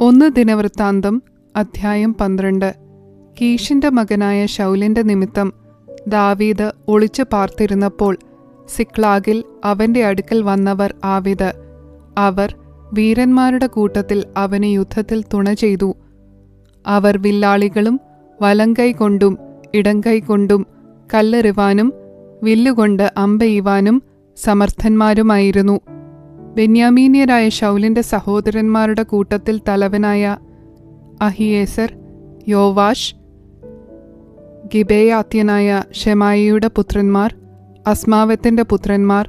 1 ദിനവൃത്താന്തം അധ്യായം 12. കീഷിന്റെ മകനായ ശൗലിന്റെ നിമിത്തം ദാവീദ് ഒളിച്ചു പാർത്തിരുന്നപ്പോൾ സിക്ലാഗിൽ അവന്റെ അടുക്കൽ വന്നവർ ആവിത്. അവർ വീരന്മാരുടെ കൂട്ടത്തിൽ അവന് യുദ്ധത്തിൽ തുണ ചെയ്തു. അവർ വില്ലാളികളും വലങ്കൈ കൊണ്ടും ഇടങ്കൈ കൊണ്ടും കല്ലെറിവാനും വില്ലുകൊണ്ട് അമ്പെയ്യുവാനും സമർത്ഥന്മാരുമായിരുന്നു. ബെന്യാമീന്യരായ ശൗലിന്റെ സഹോദരന്മാരുടെ കൂട്ടത്തിൽ തലവനായ അഹിയേസർ, യോവാഷ്, ഗിബെയാത്യനായ ഷെമായിയുടെ പുത്രന്മാർ, അസ്മാവത്തിന്റെ പുത്രന്മാർ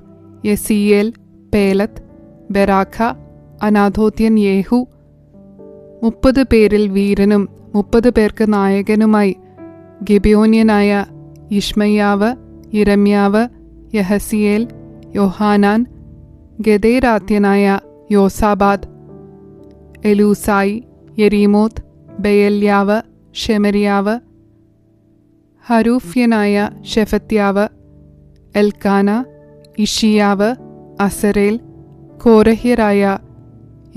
യെസീയേൽ, പേലത്ത്, ബെരാഖ, അനാഥോത്യൻ യേഹു, 30 പേരിൽ വീരനും 30 പേർക്ക് നായകനുമായി ഗിബിയോന്യനായ യിഷ്മയ്യാവ്, യിരെമ്യാവ്, യഹസിയേൽ, യോഹാനാൻ, ഗെദേരാത്യനായ യോസാബാദ്, എലൂസായി, യെരീമോത്ത്, ബെയല്യാവ്, ഷെമരിയാവ്, ഹരൂഫ്യനായ ഷെഫത്യാവ്, എൽക്കാന, ഇഷിയാവ്, അസരേൽ, കോരഹ്യരായ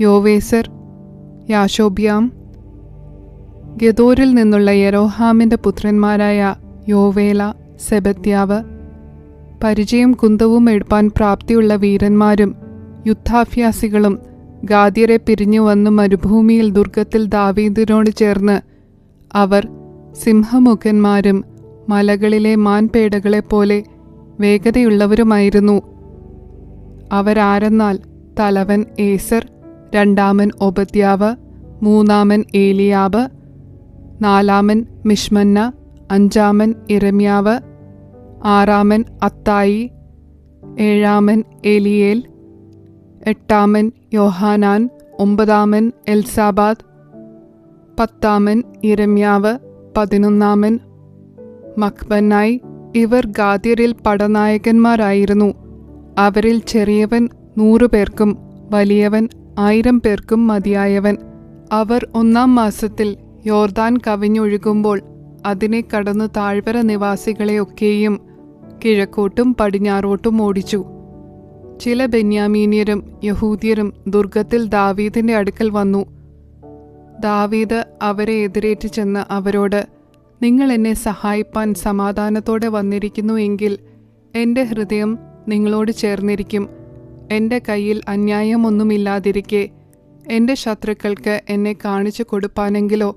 യോവേസർ, യാശോബ്യാം, ഗെദോരിൽ നിന്നുള്ള യെരോഹാമിന്റെ പുത്രന്മാരായ യോവേല, സെബത്യാവ്, പരിചയം കുന്തവും എടുപ്പാൻ പ്രാപ്തിയുള്ള വീരന്മാരും യുദ്ധാഭ്യാസികളും ഗാദ്യരെ പിരിഞ്ഞു വന്നു മരുഭൂമിയിൽ ദുർഗത്തിൽ ദാവീദിനോട് ചേർന്ന് അവർ സിംഹമുഖന്മാരും മലകളിലെ മാൻപേടകളെപ്പോലെ വേഗതയുള്ളവരുമായിരുന്നു. അവരാരെന്നാൽ തലവൻ ഏസർ, രണ്ടാമൻ ഒബദ്യാവ്, മൂന്നാമൻ ഏലിയാബ്, നാലാമൻ മിഷ്മന്ന, അഞ്ചാമൻ യിരെമ്യാവ്, ആറാമൻ അത്തായി, ഏഴാമൻ എലിയേൽ, എട്ടാമൻ യോഹാനാൻ, ഒമ്പതാമൻ എൽസാബാദ്, പത്താമൻ യിരെമ്യാവ്, 11-ാമൻ മഖ്ബന്നായി. ഇവർ ഗാദ്യരിൽ പടനായകന്മാരായിരുന്നു. അവരിൽ ചെറിയവൻ 100 പേർക്കും വലിയവൻ 1000 പേർക്കും മതിയായവൻ. അവർ 1-ാം മാസത്തിൽ യോർദാൻ കവിഞ്ഞൊഴുകുമ്പോൾ അതിനെ കടന്നു താഴ്വര നിവാസികളെയൊക്കെയും കിഴക്കോട്ടും പടിഞ്ഞാറോട്ടും ഓടിച്ചു. ചില ബെന്യാമീന്യരും യഹൂദ്യരും ദുർഗത്തിൽ ദാവീദിന്റെ അടുക്കൽ വന്നു. ദാവീദ് അവരെ എതിരേറ്റ് ചെന്ന് അവരോട്, നിങ്ങൾ എന്നെ സഹായിപ്പാൻ സമാധാനത്തോടെ വന്നിരിക്കുന്നു എങ്കിൽ എൻ്റെ ഹൃദയം നിങ്ങളോട് ചേർന്നിരിക്കും. എൻ്റെ കയ്യിൽ അന്യായമൊന്നുമില്ലാതിരിക്കെ എൻ്റെ ശത്രുക്കൾക്ക് എന്നെ കാണിച്ചു കൊടുപ്പാനെങ്കിലോ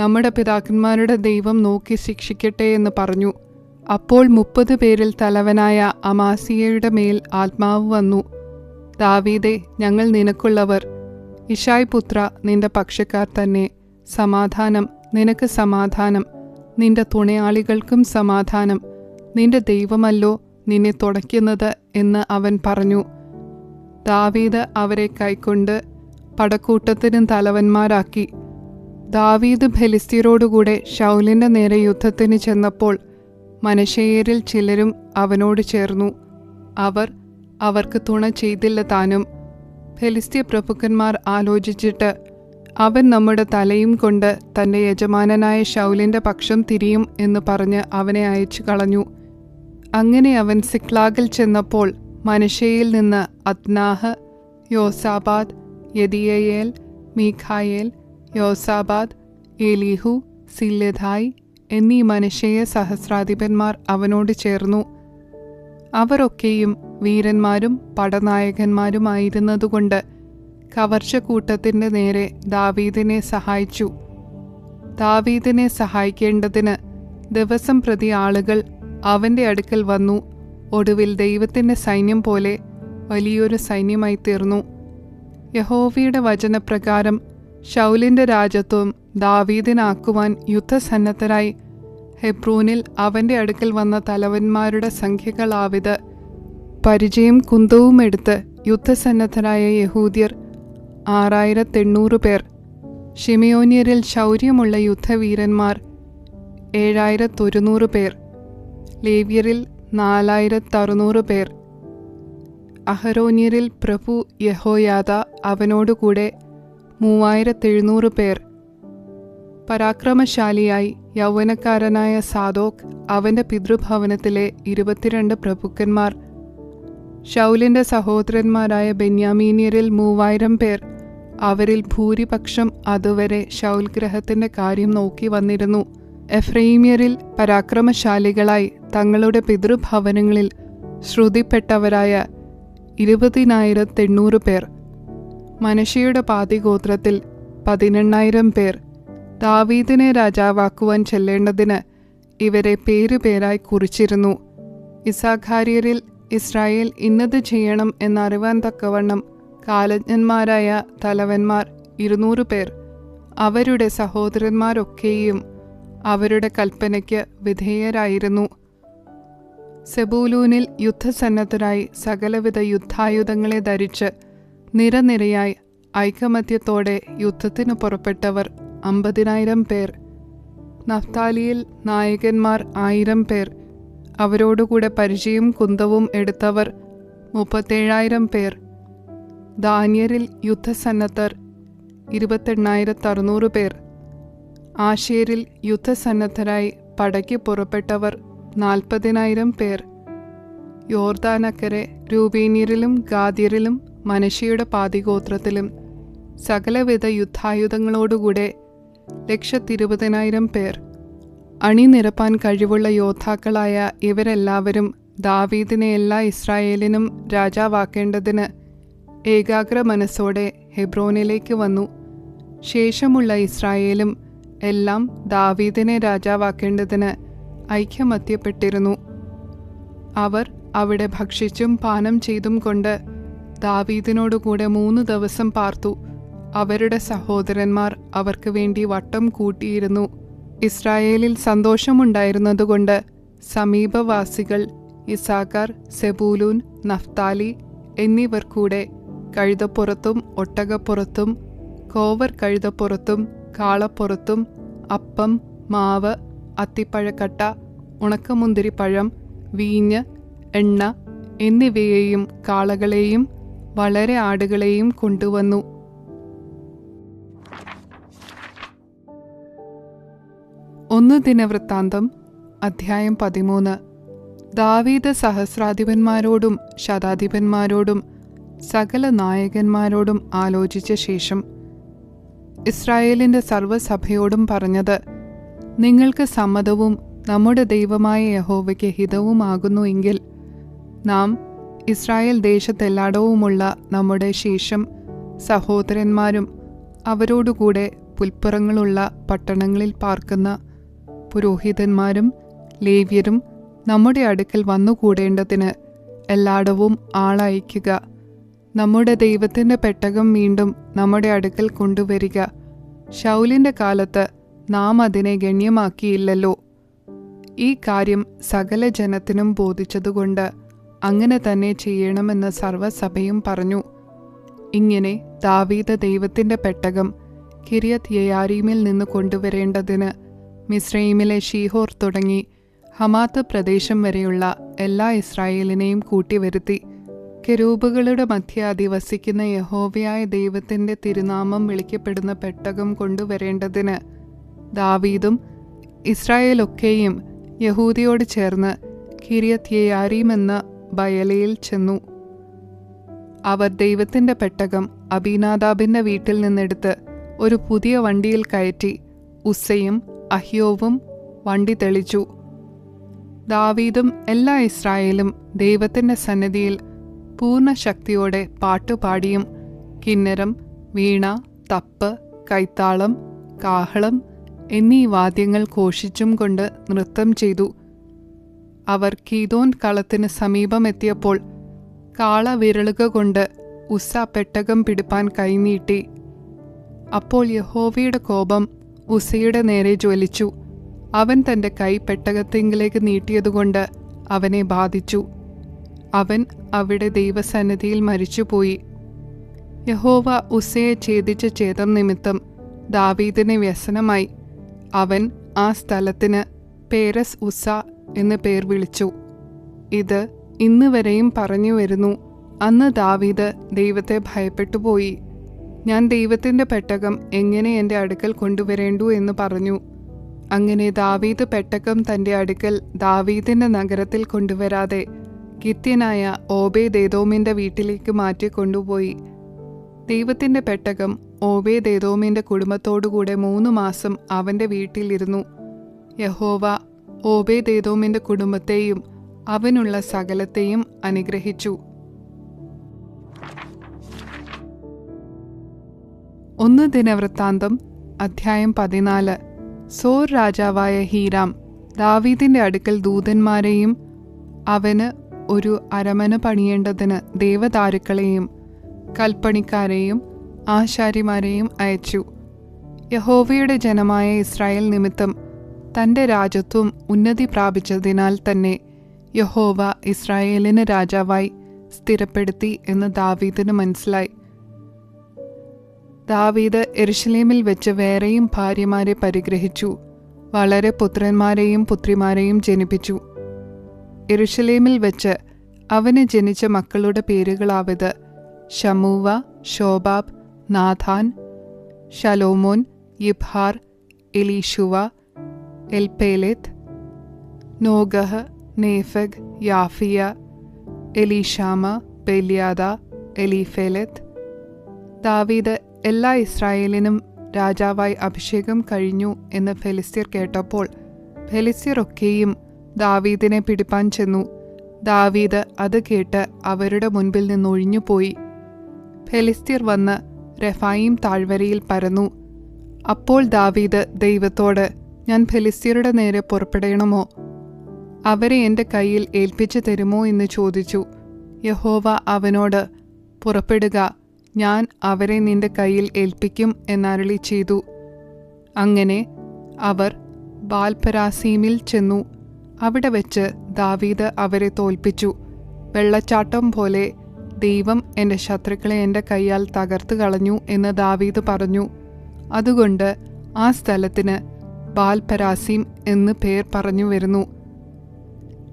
നമ്മുടെ പിതാക്കന്മാരുടെ ദൈവം നോക്കി ശിക്ഷിക്കട്ടെ എന്ന് പറഞ്ഞു. അപ്പോൾ 30 പേരിൽ തലവനായ അമാസിയയുടെ മേൽ ആത്മാവ് വന്നു. ദാവീദേ, ഞങ്ങൾ നിനക്കുള്ളവർ, ഇശായ് പുത്ര, നിന്റെ പക്ഷക്കാർ തന്നെ. സമാധാനം, നിനക്ക് സമാധാനം, നിന്റെ തുണയാളികൾക്കും സമാധാനം. നിന്റെ ദൈവമല്ലോ നിന്നെ തുടയ്ക്കുന്നത് എന്ന് അവൻ പറഞ്ഞു. ദാവീദ് അവരെ കൈക്കൊണ്ട് പടക്കൂട്ടത്തിനും തലവന്മാരാക്കി. ദാവീദ് ഫെലിസ്ത്യരോടുകൂടെ ശൗലിന്റെ നേരെ യുദ്ധത്തിന് ചെന്നപ്പോൾ മനശ്ശേയരിൽ ചിലരും അവനോട് ചേർന്നു. അവർ അവർക്ക് തുണ ചെയ്തില്ല താനും. ഫെലിസ്ത്യ പ്രഭുക്കന്മാർ ആലോചിച്ചിട്ട്, അവൻ നമ്മുടെ തലയും കൊണ്ട് തന്റെ യജമാനനായ ശൗലിന്റെ പക്ഷം തിരിയും എന്ന് പറഞ്ഞ് അവനെ അയച്ചു കളഞ്ഞു. അങ്ങനെ അവൻ സിക്ലാഗിൽ ചെന്നപ്പോൾ മനശ്ശേയിൽ നിന്ന് അദ്നാഹ്, യോസാബാദ്, യെദിയയേൽ, മീഖായേൽ, യോസാബാദ്, എലീഹു, സില്ലെഥായ് എന്നീ മനശ്ശേയ സഹസ്രാധിപന്മാർ അവനോട് ചേർന്നു. അവരൊക്കെയും വീരന്മാരും പടനായകന്മാരുമായിരുന്നതുകൊണ്ട് കവർച്ചക്കൂട്ടത്തിന്റെ നേരെ ദാവീദിനെ സഹായിച്ചു. ദാവീദിനെ സഹായിക്കേണ്ടതിന് ദിവസം പ്രതി ആളുകൾ അവന്റെ അടുക്കൽ വന്നു. ഒടുവിൽ ദൈവത്തിന്റെ സൈന്യം പോലെ വലിയൊരു സൈന്യമായി തീർന്നു. യഹോവയുടെ വചനപ്രകാരം ശൗലിന്റെ രാജത്വം ദാവീദിനാക്കുവാൻ യുദ്ധസന്നദ്ധരായി ഹെബ്രോനിൽ അവന്റെ അടുക്കൽ വന്ന തലവന്മാരുടെ സംഖ്യകളാവിത്. പരിചയം കുന്തവും എടുത്ത് യുദ്ധസന്നദ്ധരായ യഹൂദ്യർ 6800 പേർ. ഷിമയോന്യരിൽ ശൗര്യമുള്ള യുദ്ധവീരന്മാർ 7100 പേർ. ലേവ്യരിൽ 4600 പേർ. അഹരോന്യരിൽ പ്രഭു യഹോയാദ അവനോടുകൂടെ 3700 പേർ. പരാക്രമശാലിയായി യൗവനക്കാരനായ സാദോക്ക്, അവന്റെ പിതൃഭവനത്തിലെ 22 പ്രഭുക്കന്മാർ. ശൗലിന്റെ സഹോദരന്മാരായ ബെന്യാമീന്യരിൽ 3000 പേർ അവരിൽ ഭൂരിപക്ഷം അതുവരെ ശൗൽ ഗൃഹത്തിന്റെ കാര്യം നോക്കി വന്നിരുന്നു. എഫ്രൈമ്യരിൽ പരാക്രമശാലികളായി തങ്ങളുടെ പിതൃഭവനങ്ങളിൽ ശ്രുതിപ്പെട്ടവരായ 20,800 പേർ. മനശ്ശെയുടെ പാതിഗോത്രത്തിൽ 18,000 പേർ. ദാവീദിനെ രാജാവാക്കുവാൻ ചെല്ലേണ്ടതിന് ഇവരെ പേരുപേരായി കുറിച്ചിരുന്നു. ഇസ്സാഖാര്യരിൽ ഇസ്രായേൽ ഇന്നത് ചെയ്യണം എന്നറിവാൻ തക്കവണ്ണം കാലജ്ഞന്മാരായ തലവന്മാർ 200 പേർ. അവരുടെ സഹോദരന്മാരൊക്കെയും അവരുടെ കൽപ്പനയ്ക്ക് വിധേയരായിരുന്നു. സെബൂലൂനിൽ യുദ്ധസന്നദ്ധരായി സകലവിധ യുദ്ധായുധങ്ങളെ ധരിച്ച് നിരനിരയായി ഐകമത്യത്തോടെ യുദ്ധത്തിനു പുറപ്പെട്ടവർ 50,000 പേർ. നഫ്താലിയിൽ നായകന്മാർ 1000 പേർ. അവരോടുകൂടെ പരിചയും കുന്തവും എടുത്തവർ 37,000 പേർ. ദാന്യരിൽ യുദ്ധസന്നദ്ധർ 28,600 പേർ. ആശേരിൽ യുദ്ധസന്നദ്ധരായി പടയ്ക്ക് പുറപ്പെട്ടവർ 40,000 പേർ. യോർദാനക്കരെ രൂബേന്യരിലും ഗാദ്യരിലും മനശ്ശെയുടെ പാതിഗോത്രത്തിലും സകലവിധ യുദ്ധായുധങ്ങളോടുകൂടെ 120,000 പേർ. അണിനിരപ്പാൻ കഴിവുള്ള യോദ്ധാക്കളായ ഇവരെല്ലാവരും ദാവീദിനെ എല്ലാ ഇസ്രായേലിനും രാജാവാക്കേണ്ടതിന് ഏകാഗ്ര മനസ്സോടെ ഹെബ്രോനിലേക്ക് വന്നു. ശേഷമുള്ള ഇസ്രായേലും എല്ലാം ദാവീദിനെ രാജാവാക്കേണ്ടതിന് ഐക്യമത്യപ്പെട്ടിരുന്നു. അവർ അവിടെ ഭക്ഷിച്ചും പാനം ചെയ്തും കൊണ്ട് ദാവീദിനോടുകൂടെ 3 ദിവസം പാർത്തു. അവരുടെ സഹോദരന്മാർ അവർക്ക് വേണ്ടി വട്ടം കൂട്ടിയിരുന്നു. ഇസ്രായേലിൽ സന്തോഷമുണ്ടായിരുന്നതുകൊണ്ട് സമീപവാസികൾ ഇസ്സാഖാർ, സെബൂലൂൻ, നഫ്താലി എന്നിവർ കൂടെ കഴുതപ്പുറത്തും ഒട്ടകപ്പുറത്തും കോവർ കഴുതപ്പുറത്തും കാളപ്പുറത്തും അപ്പം, മാവ്, അത്തിപ്പഴക്കട്ട, ഉണക്കമുന്തിരിപ്പഴം, വീഞ്ഞ്, എണ്ണ എന്നിവയെയും കാളകളെയും വളരെ ആടുകളെയും കൊണ്ടുവന്നു. ഒന്ന് ദിനവൃത്താന്തം അധ്യായം 13. ദാവീദ് സഹസ്രാധിപന്മാരോടും ശതാധിപന്മാരോടും സകല നായകന്മാരോടും ആലോചിച്ച ശേഷം ഇസ്രായേലിന്റെ സർവ്വസഭയോടും പറഞ്ഞത്, നിങ്ങൾക്ക് സമ്മതവും നമ്മുടെ ദൈവമായ യഹോവയ്ക്ക് ഹിതവുമാകുന്നു എങ്കിൽ നാം ഇസ്രായേൽ ദേശത്തെല്ലായിടവുമുള്ള നമ്മുടെ ശേഷം സഹോദരന്മാരും അവരോടുകൂടെ പുൽപ്പുറങ്ങളുള്ള പട്ടണങ്ങളിൽ പാർക്കുന്ന പുരോഹിതന്മാരും ലേവ്യരും നമ്മുടെ അടുക്കൽ വന്നുകൂടേണ്ടതിന് എല്ലായിടവും ആളയക്കുക. നമ്മുടെ ദൈവത്തിൻ്റെ പെട്ടകം വീണ്ടും നമ്മുടെ അടുക്കൽ കൊണ്ടുവരിക. ശൗലിൻ്റെ കാലത്ത് നാം അതിനെ ഗണ്യമാക്കിയില്ലല്ലോ. ഈ കാര്യം സകല ജനത്തിനും ബോധിച്ചതുകൊണ്ട് അങ്ങനെ തന്നെ ചെയ്യണമെന്ന് സർവ്വസഭയും പറഞ്ഞു. ഇങ്ങനെ ദാവീദ് ദൈവത്തിൻ്റെ പെട്ടകം കിര്യത്ത് യെയാരീമിൽ നിന്ന് കൊണ്ടുവരേണ്ടതിന് മിസ്രയീമിലെ ഷീഹോർ തുടങ്ങി ഹമാത്ത് പ്രദേശം വരെയുള്ള എല്ലാ ഇസ്രായേലിനെയും കൂട്ടിവരുത്തി. കെരൂബുകളുടെ മധ്യ അധിവസിക്കുന്ന യഹോവയായ ദൈവത്തിൻ്റെ തിരുനാമം വിളിക്കപ്പെടുന്ന പെട്ടകം കൊണ്ടുവരേണ്ടതിന് ദാവീദും ഇസ്രായേലൊക്കെയും യഹൂദിയോട് ചേർന്ന് കിര്യത്ത് യെയാരീം എന്ന ബയലയിൽ ചെന്നു. അവർ ദൈവത്തിൻ്റെ പെട്ടകം അബീനാദാബിൻ്റെ വീട്ടിൽ നിന്നെടുത്ത് ഒരു പുതിയ വണ്ടിയിൽ കയറ്റി ഉസ്സയും അഹ്യോവും വണ്ടി തെളിച്ചു. ദാവീദും എല്ലാ ഇസ്രായേലും ദൈവത്തിൻ്റെ സന്നിധിയിൽ പൂർണ്ണ ശക്തിയോടെ പാട്ടുപാടിയും കിന്നരം, വീണ, തപ്പ്, കൈത്താളം, കാഹളം എന്നീ വാദ്യങ്ങൾ ഘോഷിച്ചും കൊണ്ട് നൃത്തം ചെയ്തു. അവർ കീദോൻ കളത്തിന് സമീപമെത്തിയപ്പോൾ കാള വിരളുക കൊണ്ട് ഉസ്സ പെട്ടകം പിടിപ്പാൻ കൈനീട്ടി. അപ്പോൾ യഹോവയുടെ കോപം ഉസ്സയുടെ നേരെ ജ്വലിച്ചു. അവൻ തൻ്റെ കൈ പെട്ടകത്തിങ്കിലേക്ക് നീട്ടിയതുകൊണ്ട് അവനെ ബാധിച്ചു. അവൻ അവിടെ ദൈവസന്നിധിയിൽ മരിച്ചുപോയി. യഹോവ ഉസ്സയെ ഛേദിച്ച ഛേദം നിമിത്തം ദാവീദിന് വ്യസനമായി. അവൻ ആ സ്ഥലത്തിന് പേരസ് ഉസ്സ എന്ന് പേർ വിളിച്ചു. ഇത് ഇന്ന് വരെയും പറഞ്ഞു വരുന്നു. അന്ന് ദാവീദ് ദൈവത്തെ ഭയപ്പെട്ടുപോയി. ഞാൻ ദൈവത്തിൻ്റെ പെട്ടകം എങ്ങനെ എൻ്റെ അടുക്കൽ കൊണ്ടുവരേണ്ടു എന്ന് പറഞ്ഞു. അങ്ങനെ ദാവീദ് പെട്ടകം തൻ്റെ അടുക്കൽ ദാവീദിൻ്റെ നഗരത്തിൽ കൊണ്ടുവരാതെ ഗിത്യനായ ഓബേദ് ഏദോമിൻ്റെ വീട്ടിലേക്ക് മാറ്റി കൊണ്ടുപോയി. ദൈവത്തിൻ്റെ പെട്ടകം ഓബേദേദോമിൻ്റെ കുടുംബത്തോടുകൂടെ 3 മാസം അവൻ്റെ വീട്ടിലിരുന്നു. യഹോവ ഓബേദേദോമിൻ്റെ കുടുംബത്തെയും അവനുള്ള സകലത്തെയും അനുഗ്രഹിച്ചു. 1 ദിനവൃത്താന്തം അധ്യായം 14. സോർ രാജാവായ ഹീരാം ദാവീദിന്റെ അടുക്കൽ ദൂതന്മാരെയും അവന് ഒരു അരമന പണിയേണ്ടതിന് ദേവദാരുക്കളെയും കൽപ്പണിക്കാരെയും ആശാരിമാരെയും അയച്ചു. യഹോവയുടെ ജനമായ ഇസ്രായേൽ നിമിത്തം തൻ്റെ രാജത്വം ഉന്നതി പ്രാപിച്ചതിനാൽ തന്നെ യഹോവ ഇസ്രായേലിന് രാജാവായി സ്ഥിരപ്പെടുത്തി എന്ന് ദാവീദിന് മനസ്സിലായി. ദാവീദ് യെരുശലേമിൽ വെച്ച് വേറെയും ഭാര്യമാരെ പരിഗ്രഹിച്ചു. വളരെ പുത്രന്മാരെയും പുത്രിമാരെയും ജനിപ്പിച്ചു. യെരുശലേമിൽ വെച്ച് അവന് ജനിച്ച മക്കളുടെ പേരുകളാവിത്: ശമൂവ, ശോബാബ്, നാഥാൻ, ശലോമോൻ, യിബ്ഹാർ, എലീശുവ, എൽപേലെത്ത്, നോഗഹ്, നേഫഗ്, യാഫിയ, എലീഷാമ, ബെല്യാദ, എലീഫേലെത്ത്. ദാവീദ് എല്ലാ ഇസ്രായേലിനും രാജാവായി അഭിഷേകം കഴിഞ്ഞു എന്ന് ഫെലിസ്ത്യർ കേട്ടപ്പോൾ ഫെലിസ്ത്യർ ഒക്കെയും ദാവീദിനെ പിടിപ്പാൻ ചെന്നു. ദാവീദ് അത് കേട്ട് അവരുടെ മുൻപിൽ നിന്നൊഴിഞ്ഞുപോയി. ഫെലിസ്ത്യർ വന്ന് റെഫായീം താഴ്വരയിൽ പരന്നു. അപ്പോൾ ദാവീദ് ദൈവത്തോട്, ഞാൻ ഫെലിസ്ത്യരുടെ നേരെ പുറപ്പെടണമോ? അവരെ എൻ്റെ കയ്യിൽ ഏൽപ്പിച്ചു തരുമോ എന്ന് ചോദിച്ചു. യഹോവ അവനോട്, പുറപ്പെടുക, ഞാൻ അവരെ നിന്റെ കയ്യിൽ ഏൽപ്പിക്കും എന്നരുളി ചെയ്തു. അങ്ങനെ അവർ ബാൽപരാസീമിൽ ചെന്നു. അവിടെ വെച്ച് ദാവീദ് അവരെ തോൽപ്പിച്ചു. വെള്ളച്ചാട്ടം പോലെ ദൈവം എൻ്റെ ശത്രുക്കളെ എൻ്റെ കൈയാൽ തകർത്ത് കളഞ്ഞു എന്ന് ദാവീദ് പറഞ്ഞു. അതുകൊണ്ട് ആ സ്ഥലത്തിന് ബാൽപരാസീം എന്ന് പേർ പറഞ്ഞു വരുന്നു.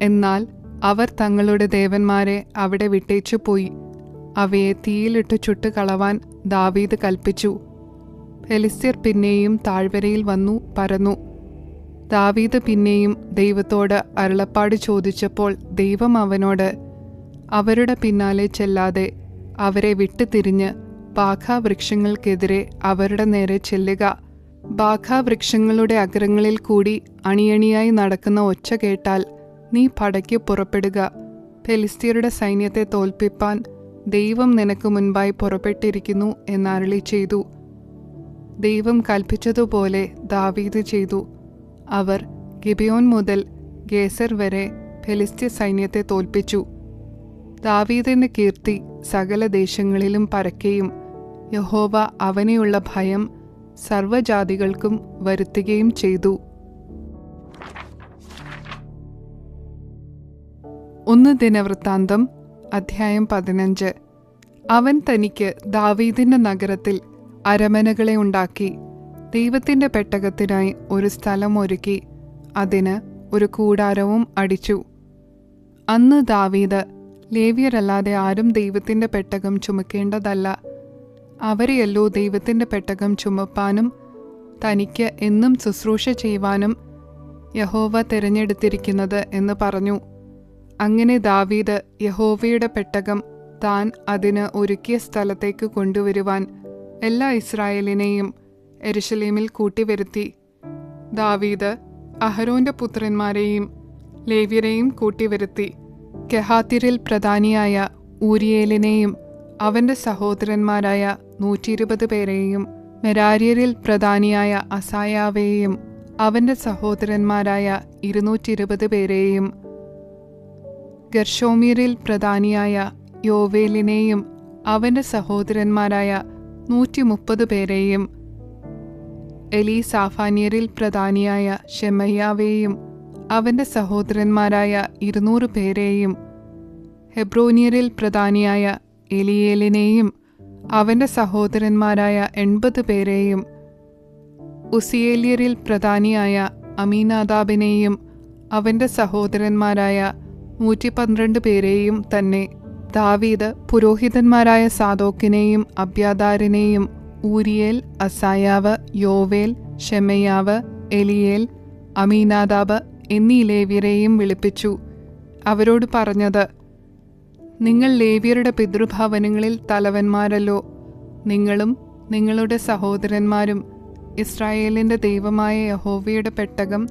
എന്നാൽ അവർ തങ്ങളുടെ ദേവന്മാരെ അവിടെ വിട്ടേച്ചു പോയി. അവയെ തീയിലിട്ട് ചുട്ടുകളവാൻ ദാവീദ് കൽപ്പിച്ചു. ഫെലിസ്ത്യർ പിന്നെയും താഴ്വരയിൽ വന്നു പരന്നു. ദാവീദ് പിന്നെയും ദൈവത്തോട് അരുളപ്പാട് ചോദിച്ചപ്പോൾ ദൈവം അവനോട്, അവരുടെ പിന്നാലെ ചെല്ലാതെ അവരെ വിട്ടുതിരിഞ്ഞ് ബാഖാവൃക്ഷങ്ങൾക്കെതിരെ അവരുടെ നേരെ ചെല്ലുക. ബാഖാവൃക്ഷങ്ങളുടെ അഗ്രങ്ങളിൽ കൂടി അണിയണിയായി നടക്കുന്ന ഒച്ച കേട്ടാൽ നീ പടയ്ക്ക് പുറപ്പെടുക. ഫെലിസ്ത്യരുടെ സൈന്യത്തെ തോൽപ്പിപ്പാൻ ദൈവം നിനക്ക് മുൻപായി പുറപ്പെട്ടിരിക്കുന്നു എന്നരുളി ചെയ്തു. ദൈവം കൽപ്പിച്ചതുപോലെ ദാവീദ് ചെയ്തു. അവർ ഗിബെയോൻ മുതൽ ഗേസർ വരെ ഫെലിസ്ത്യ സൈന്യത്തെ തോൽപ്പിച്ചു. ദാവീദിന്റെ കീർത്തി സകല ദേശങ്ങളിലും പരക്കുകയും യഹോവ അവനെയുള്ള ഭയം സർവ്വജാതികൾക്കും വരുത്തുകയും ചെയ്തു. 1 ദിനവൃത്താന്തം അധ്യായം 15. അവൻ തനിക്ക് ദാവീദിന്റെ നഗരത്തിൽ അരമനകളെ ഉണ്ടാക്കി ദൈവത്തിന്റെ പെട്ടകത്തിനായി ഒരു സ്ഥലം ഒരുക്കി അതിന് ഒരു കൂടാരവും അടിച്ചു. അന്ന് ദാവീദ്, ലേവ്യരല്ലാതെ ആരും ദൈവത്തിന്റെ പെട്ടകം ചുമക്കേണ്ടതല്ല, അവരെയല്ലോ ദൈവത്തിന്റെ പെട്ടകം ചുമപ്പാനും തനിക്ക് എന്നും ശുശ്രൂഷ ചെയ്യുവാനും യഹോവ തിരഞ്ഞെടുത്തിരിക്കുന്നത് എന്ന് പറഞ്ഞു. അങ്ങനെ ദാവീദ് യഹോവയുടെ പെട്ടകം താൻ അതിന് ഒരുക്കിയ സ്ഥലത്തേക്ക് കൊണ്ടുവരുവാൻ എല്ലാ ഇസ്രായേലിനെയും യെരുശലേമിൽ കൂട്ടിവരുത്തി. ദാവീദ് അഹരോന്റെ പുത്രന്മാരെയും ലേവ്യരെയും കൂട്ടിവരുത്തി. കെഹാത്യരിൽ പ്രധാനിയായ ഊരിയേലിനെയും അവന്റെ സഹോദരന്മാരായ 120 പേരെയും മെരാര്യരിൽ പ്രധാനിയായ അസായാവെയും അവന്റെ സഹോദരന്മാരായ 220 പേരെയും ഗർഷോമ്യരിൽ പ്രധാനിയായ യോവേലിനെയും അവന്റെ സഹോദരന്മാരായ 130 പേരെയും എലീസാഫാന്യരിൽ പ്രധാനിയായ ശെമയ്യാവെയും അവന്റെ സഹോദരന്മാരായ 200 പേരെയും ഹെബ്രോന്യരിൽ പ്രധാനിയായ എലിയേലിനെയും അവന്റെ സഹോദരന്മാരായ 80 പേരെയും ഉസിയേല്യരിൽ പ്രധാനിയായ അമീനാദാബിനെയും അവന്റെ സഹോദരന്മാരായ 112 പേരെയും തന്നെ. ദാവീദ് പുരോഹിതന്മാരായ സാദോക്കിനെയും അബ്യാഥാരിനെയും ഊരിയേൽ, അസായാവ്, യോവേൽ, ശെമയ്യാവ്, എലിയേൽ, അമീനാദാബ് എന്നീ ലേവ്യരെയും വിളിപ്പിച്ചു. അവരോട് പറഞ്ഞത്, നിങ്ങൾ ലേവ്യരുടെ പിതൃഭവനങ്ങളിൽ തലവന്മാരല്ലോ. നിങ്ങളും നിങ്ങളുടെ സഹോദരന്മാരും ഇസ്രായേലിൻ്റെ ദൈവമായ യഹോവയുടെ പെട്ടകം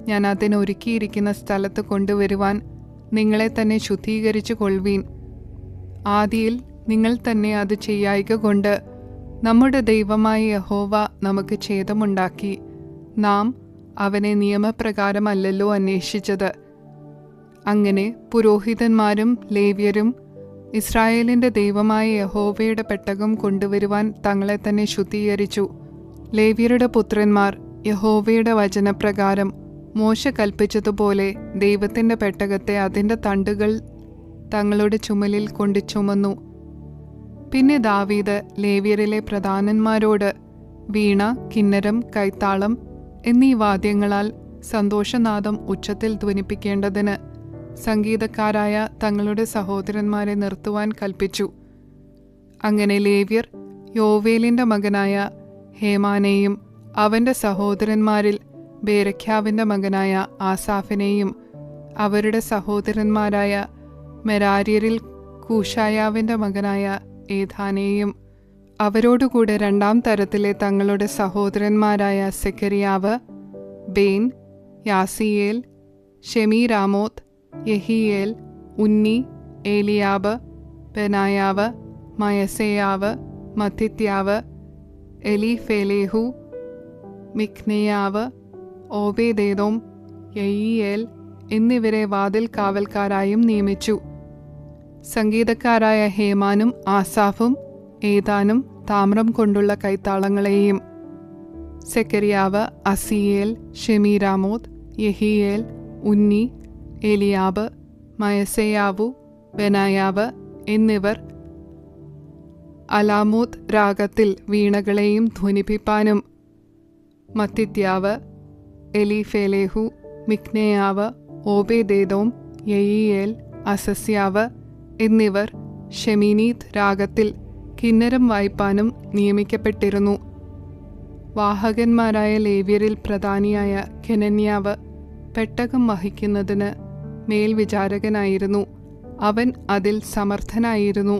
ഞാൻ അതിനൊരുക്കിയിരിക്കുന്ന സ്ഥലത്ത് കൊണ്ടുവരുവാൻ നിങ്ങളെ തന്നെ ശുദ്ധീകരിച്ചു കൊള്ളുവീൻ. ആദിയിൽ നിങ്ങൾ തന്നെ അത് ചെയ്യായ്ക കൊണ്ട് നമ്മുടെ ദൈവമായ യഹോവ നമുക്ക് ഛേദമുണ്ടാക്കി. നാം അവനെ നിയമപ്രകാരമല്ലല്ലോ അന്വേഷിച്ചത്. അങ്ങനെ പുരോഹിതന്മാരും ലേവ്യരും ഇസ്രായേലിൻ്റെ ദൈവമായ യഹോവയുടെ പെട്ടകം കൊണ്ടുവരുവാൻ തങ്ങളെ തന്നെ ശുദ്ധീകരിച്ചു. ലേവ്യരുടെ പുത്രന്മാർ യഹോവയുടെ വചനപ്രകാരം മോശ കൽപ്പിച്ചതുപോലെ ദൈവത്തിൻ്റെ പെട്ടകത്തെ അതിൻ്റെ തണ്ടുകൾ തങ്ങളുടെ ചുമലിൽ കൊണ്ട് ചുമന്നു. പിന്നെ ദാവീദ് ലേവ്യരിലെ പ്രധാനന്മാരോട് വീണ, കിന്നരം, കൈത്താളം എന്നീ വാദ്യങ്ങളാൽ സന്തോഷനാദം ഉച്ചത്തിൽ ധ്വനിപ്പിക്കേണ്ടതിന് സംഗീതക്കാരായ തങ്ങളുടെ സഹോദരന്മാരെ നിർത്തുവാൻ കൽപ്പിച്ചു. അങ്ങനെ ലേവ്യർ യോവേലിൻ്റെ മകനായ ഹേമാനെയും അവൻ്റെ സഹോദരന്മാരിൽ ബേരഖ്യാവിൻ്റെ മകനായ ആസാഫിനെയും അവരുടെ സഹോദരന്മാരായ മെരാര്യരിൽ കൂശായാവിൻ്റെ മകനായ ഏഥാനെയും അവരോടുകൂടെ രണ്ടാം തരത്തിലെ തങ്ങളുടെ സഹോദരന്മാരായ സെക്കരിയാവ്, ബേൻ, യാസിയേൽ, ഷെമീരാമോത്ത്, യഹിയേൽ, ഉന്നി, ഏലിയാബ്, ബെനായാവ്, മയസേയാവ്, മത്തിത്യാവ്, എലീഫേലേഹു, മിക്നെയാവ്, ഓബേദേദോം, യയിയേൽ എന്നിവരെ വാതിൽ കാവൽക്കാരായും നിയമിച്ചു. സംഗീതക്കാരായ ഹേമാനും ആസാഫും ഏതാനും താമ്രം കൊണ്ടുള്ള കൈത്താളങ്ങളെയും, സെക്കരിയാവ്, അസിയേൽ, ഷെമീരാമോത്ത്, യഹിയേൽ, ഉന്നി, ഏലിയാബ്, മയസേയാവു, ബെനായാവ് എന്നിവർ അലാമൂത്ത് രാഗത്തിൽ വീണകളെയും ധ്വനിപ്പിപ്പാനും, മത്തിത്യാവ്, എലീഫേലേഹു, മിക്നെയാവ്, ഓബേദേദോം, യയിയേൽ, അസസ്യാവ് എന്നിവർ ഷെമീനീത്ത് രാഗത്തിൽ കിന്നരം വായിപ്പാനും നിയമിക്കപ്പെട്ടിരുന്നു. വാഹകന്മാരായ ലേവ്യരിൽ പ്രധാനിയായ കെനന്യാവ് പെട്ടകം വഹിക്കുന്നതിന് മേൽവിചാരകനായിരുന്നു. അവൻ അതിൽ സമർത്ഥനായിരുന്നു.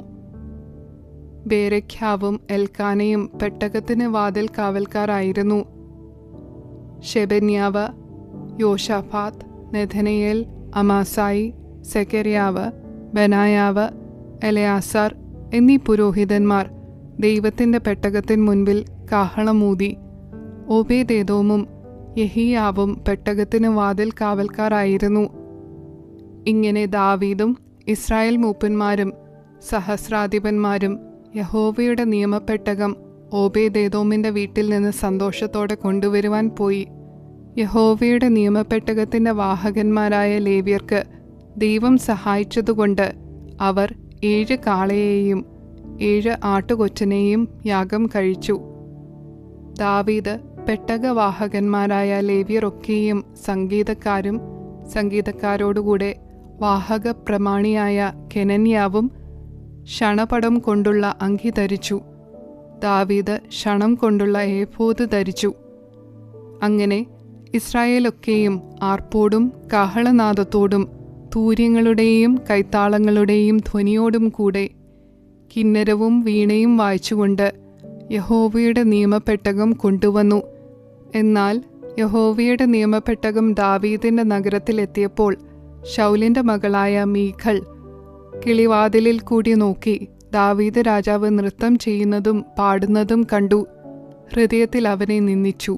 ബേരഖ്യാവും എൽക്കാനയും പെട്ടകത്തിന് വാതിൽ കാവൽക്കാരായിരുന്നു. ഷെബന്യാവ്, യോഷാഫാത്ത്, നെഥനയേൽ, അമാസായി, സെക്കരിയാവ്, ബെനായാവ്, എലയാസാർ എന്നീ പുരോഹിതന്മാർ ദൈവത്തിൻ്റെ പെട്ടകത്തിന് മുൻപിൽ കാഹളമൂതി. ഓബേദേദോമും യഹിയാവും പെട്ടകത്തിന് വാതിൽ കാവൽക്കാരായിരുന്നു. ഇങ്ങനെ ദാവീദും ഇസ്രായേൽ മൂപ്പന്മാരും സഹസ്രാധിപന്മാരും യഹോവയുടെ നിയമപ്പെട്ടകം ഓബേദേദോമിൻ്റെ വീട്ടിൽ നിന്ന് സന്തോഷത്തോടെ കൊണ്ടുവരുവാൻ പോയി. യഹോവയുടെ നിയമപ്പെട്ടകത്തിൻ്റെ വാഹകന്മാരായ ലേവ്യർക്ക് ദൈവം സഹായിച്ചതുകൊണ്ട് അവർ 7 കാളയെയും 7 ആട്ടുകൊറ്റനെയും യാഗം കഴിച്ചു. ദാവീദ് പെട്ടകവാഹകന്മാരായ ലേവ്യരൊക്കെയും സംഗീതക്കാരും സംഗീതക്കാരോടുകൂടെ വാഹക പ്രമാണിയായ കെനന്യാവും ഷണപടം കൊണ്ടുള്ള അങ്കി ധരിച്ചു. ദാവീദ് ഷണം കൊണ്ടുള്ള ഏഫോദ് ധരിച്ചു. അങ്ങനെ ഇസ്രായേലൊക്കെയും ആർപ്പോടും കാഹളനാദത്തോടും തൂര്യങ്ങളുടെയും കൈത്താളങ്ങളുടെയും ധ്വനിയോടും കൂടെ കിന്നരവും വീണയും വായിച്ചുകൊണ്ട് യഹോവയുടെ നിയമപ്പെട്ടകം കൊണ്ടുവന്നു. എന്നാൽ യഹോവയുടെ നിയമപ്പെട്ടകം ദാവീദിന്റെ നഗരത്തിലെത്തിയപ്പോൾ ശൗലിന്റെ മകളായ മീഖൾ കിളിവാതിലിൽ കൂടി നോക്കി ദാവീദ് രാജാവ് നൃത്തം ചെയ്യുന്നതും പാടുന്നതും കണ്ടു. ഹൃദയത്തിൽ അവനെ നിന്ദിച്ചു.